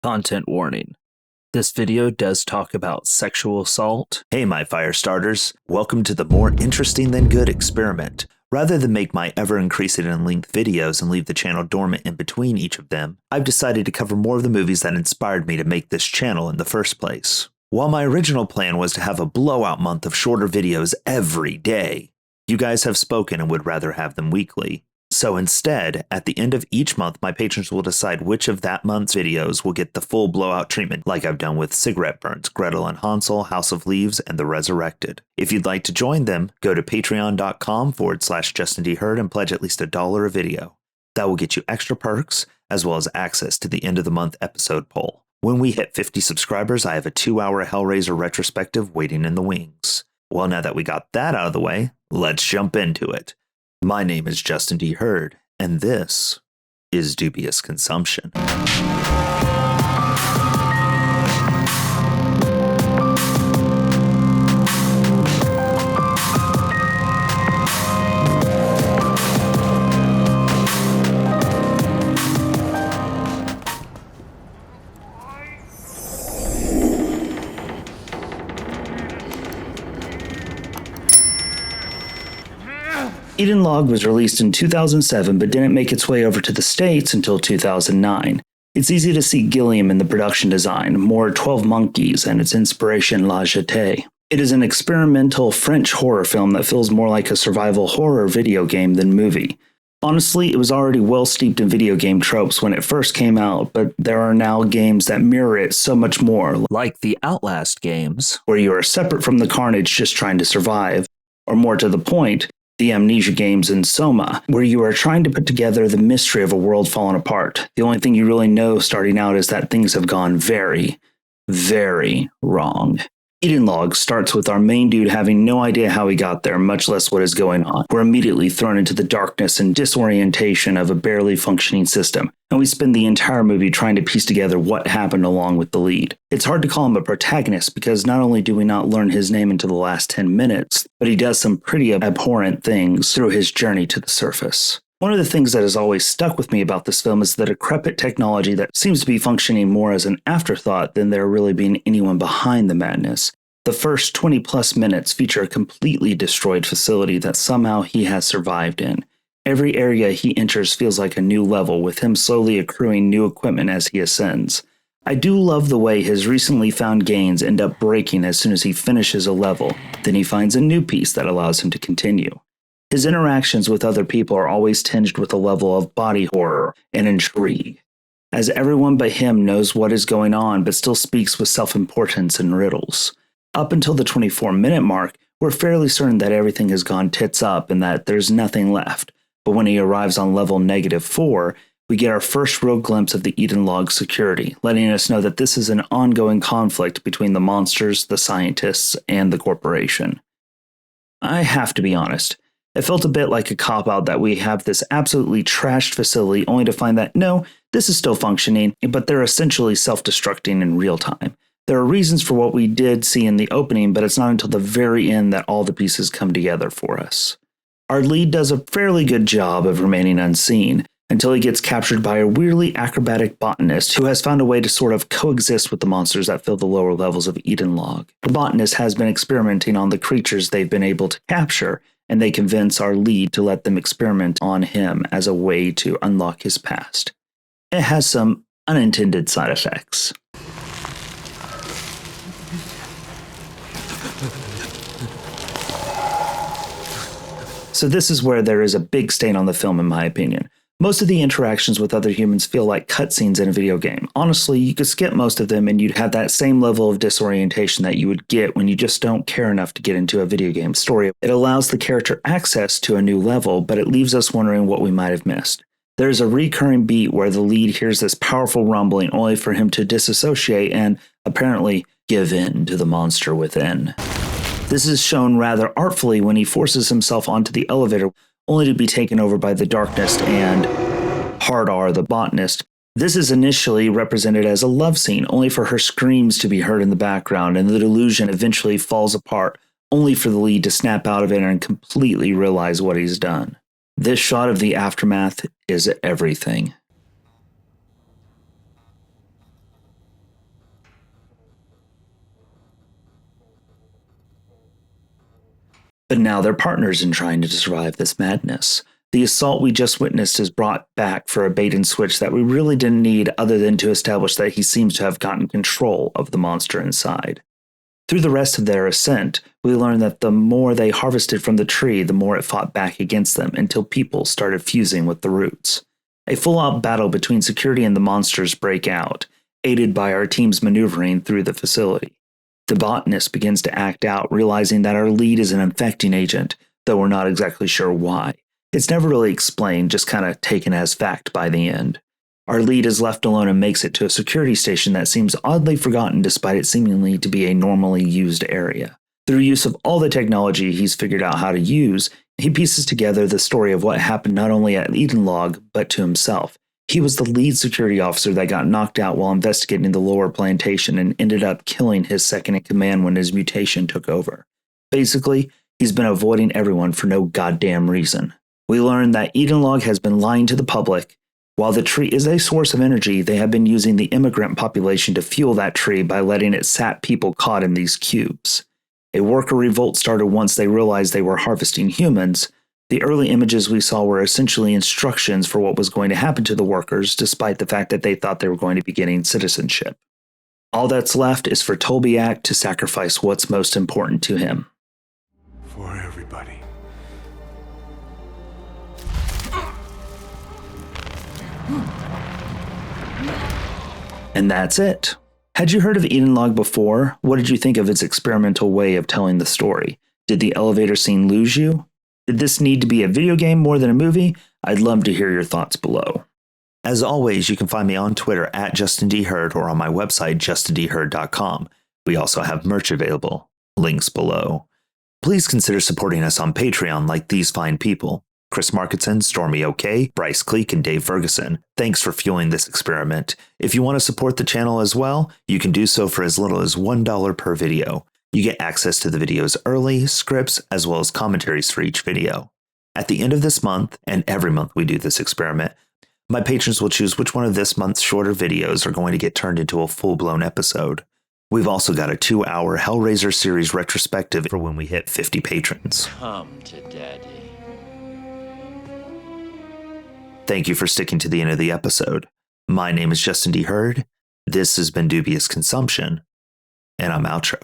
Content warning. This video does talk about sexual assault. Hey, my fire starters. Welcome to the more interesting than good experiment. Rather than make my ever-increasing in length videos and leave the channel dormant in between each of them, I've decided to cover more of the movies that inspired me to make this channel in the first place. While my original plan was to have a blowout month of shorter videos every day, you guys have spoken and would rather have them weekly. So instead, at the end of each month, my patrons will decide which of that month's videos will get the full blowout treatment, like I've done with Cigarette Burns, Gretel and Hansel, House of Leaves, and The Resurrected. If you'd like to join them, go to patreon.com/JustinDHurd and pledge at least $1 a video. That will get you extra perks, as well as access to the end of the month episode poll. When we hit 50 subscribers, I have a 2-hour Hellraiser retrospective waiting in the wings. Well, now that we got that out of the way, let's jump into it. My name is Justin D. Hurd, and this is Dubious Consumption. Eden Log was released in 2007 but didn't make its way over to the States until 2009. It's easy to see Gilliam in the production design, more 12 Monkeys, and its inspiration La Jetée. It is an experimental French horror film that feels more like a survival horror video game than movie. Honestly, it was already well steeped in video game tropes when it first came out, but there are now games that mirror it so much more, like the Outlast games, where you are separate from the carnage just trying to survive, or more to the point, the Amnesia games in SOMA, where you are trying to put together the mystery of a world fallen apart. The only thing you really know starting out is that things have gone very, very wrong. Eden Log starts with our main dude having no idea how he got there, much less what is going on. We're immediately thrown into the darkness and disorientation of a barely functioning system, and we spend the entire movie trying to piece together what happened along with the lead. It's hard to call him a protagonist because not only do we not learn his name until the last 10 minutes, but he does some pretty abhorrent things through his journey to the surface. One of the things that has always stuck with me about this film is the decrepit technology that seems to be functioning more as an afterthought than there really being anyone behind the madness. The first 20-plus minutes feature a completely destroyed facility that somehow he has survived in. Every area he enters feels like a new level, with him slowly accruing new equipment as he ascends. I do love the way his recently found gains end up breaking as soon as he finishes a level, then he finds a new piece that allows him to continue. His interactions with other people are always tinged with a level of body horror and intrigue, as everyone but him knows what is going on but still speaks with self-importance and riddles. Up until the 24-minute mark, we're fairly certain that everything has gone tits up and that there's nothing left, but when he arrives on level -4, we get our first real glimpse of the Eden Log security, letting us know that this is an ongoing conflict between the monsters, the scientists, and the corporation. I have to be honest. It felt a bit like a cop-out that we have this absolutely trashed facility only to find that, no, this is still functioning, but they're essentially self-destructing in real time. There are reasons for what we did see in the opening, but it's not until the very end that all the pieces come together for us. Our lead does a fairly good job of remaining unseen, until he gets captured by a weirdly acrobatic botanist who has found a way to sort of coexist with the monsters that fill the lower levels of Eden Log. The botanist has been experimenting on the creatures they've been able to capture, and they convince our lead to let them experiment on him as a way to unlock his past. It has some unintended side effects. So this is where there is a big stain on the film in my opinion. Most of the interactions with other humans feel like cutscenes in a video game. Honestly, you could skip most of them and you'd have that same level of disorientation that you would get when you just don't care enough to get into a video game story. It allows the character access to a new level, but it leaves us wondering what we might have missed. There's a recurring beat where the lead hears this powerful rumbling only for him to disassociate and, apparently, give in to the monster within. This is shown rather artfully when he forces himself onto the elevator, only to be taken over by the darkness and Hard R, the botanist. This is initially represented as a love scene, only for her screams to be heard in the background, and the delusion eventually falls apart, only for the lead to snap out of it and completely realize what he's done. This shot of the aftermath is everything. But now they're partners in trying to survive this madness. The assault we just witnessed is brought back for a bait and switch that we really didn't need other than to establish that he seems to have gotten control of the monster inside. Through the rest of their ascent, we learn that the more they harvested from the tree, the more it fought back against them until people started fusing with the roots. A full-out battle between security and the monsters break out, aided by our team's maneuvering through the facility. The Botanist begins to act out, realizing that our lead is an infecting agent, though we're not exactly sure why. It's never really explained, just kind of taken as fact by the end. Our lead is left alone and makes it to a security station that seems oddly forgotten despite it seemingly to be a normally used area. Through use of all the technology he's figured out how to use, he pieces together the story of what happened not only at Edenlog, but to himself. He was the lead security officer that got knocked out while investigating the lower plantation and ended up killing his second-in-command when his mutation took over. Basically, he's been avoiding everyone for no goddamn reason. We learn that Edenlog has been lying to the public. While the tree is a source of energy, they have been using the immigrant population to fuel that tree by letting it sap people caught in these cubes. A worker revolt started once they realized they were harvesting humans. The early images we saw were essentially instructions for what was going to happen to the workers, despite the fact that they thought they were going to be getting citizenship. All that's left is for Tolbiac to sacrifice what's most important to him. For everybody. And that's it. Had you heard of Edenlog before? What did you think of its experimental way of telling the story? Did the elevator scene lose you? Did this need to be a video game more than a movie? I'd love to hear your thoughts below. As always, you can find me on Twitter at JustinDHerd or on my website, justindherd.com. We also have merch available. Links below. Please consider supporting us on Patreon like these fine people. Chris Marketson, Stormy OK, Bryce Cleek, and Dave Ferguson. Thanks for fueling this experiment. If you want to support the channel as well, you can do so for as little as $1 per video. You get access to the videos early, scripts, as well as commentaries for each video. At the end of this month, and every month we do this experiment, my patrons will choose which one of this month's shorter videos are going to get turned into a full-blown episode. We've also got a 2-hour Hellraiser series retrospective for when we hit 50 patrons. Come to Daddy. Thank you for sticking to the end of the episode. My name is Justin D. Hurd. This has been Dubious Consumption, and I'm outro.